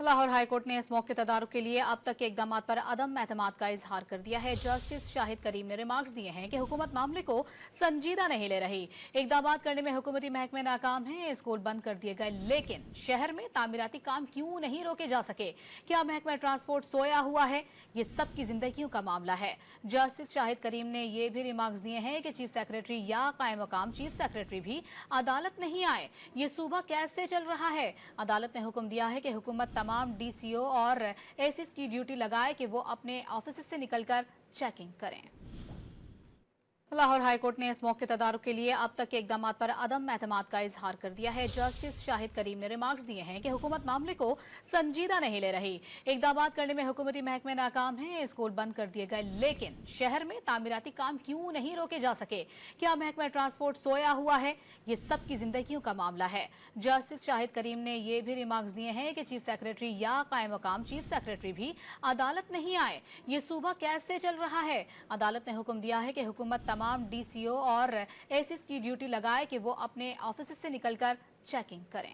Lahore high court ने इस मौके तदारुक के लिए अब तक के इकदाम पर अदम एतमाद का इजहार कर दिया है। जस्टिस शाहिद करीम ने रिमार्क्स दिए हैं कि हुकूमत मामले को संजीदा नहीं ले रही। इकदाम करने में हुकूमती महकमे नाकाम हैं। स्कूल बंद कर दिए गए, लेकिन शहर में तामीराती काम क्यों नहीं रोके जा सके? क्या महकमा ट्रांसपोर्ट सोया हुआ है? ये सबकी जिंदगियों का मामला है। जस्टिस शाहिद करीम ने यह भी रिमार्क्स दिए हैं कि चीफ सेक्रेटरी या कायम मकाम चीफ सेक्रेटरी भी अदालत नहीं आए। ये सूबा कैसे चल रहा है? अदालत ने हुक्म दिया है कि हुकूमत तमाम डीसीओ और एसीस की ड्यूटी लगाए कि वो अपने ऑफिस से निकलकर चेकिंग करें। लाहौर हाईकोर्ट ने इस मौके तदारुक के लिए अब तक के इकदाम पर अदम एतमाद का इजहार कर दिया है। जस्टिस शाहिद करीम ने रिमार्क्स दिए हैं कि हुकूमत मामले को संजीदा नहीं ले रही। इकदाम करने में हुकूमती महकमे नाकाम हैं। स्कूल बंद कर दिए गए, लेकिन शहर में तामीराती काम क्यों नहीं रोके जा सके? क्या महकमा ट्रांसपोर्ट सोया हुआ है? ये सबकी जिंदगियों का मामला है। जस्टिस शाहिद करीम ने यह भी रिमार्क्स दिए हैं कि चीफ सेक्रेटरी या कायम मकाम चीफ सेक्रेटरी भी अदालत नहीं आए। ये सूबा कैसे चल रहा है? अदालत ने हुक्म दिया है कि हुकूमत तमाम डीसीओ और एसीस की ड्यूटी लगाए कि वो अपने ऑफिस से निकलकर चेकिंग करें।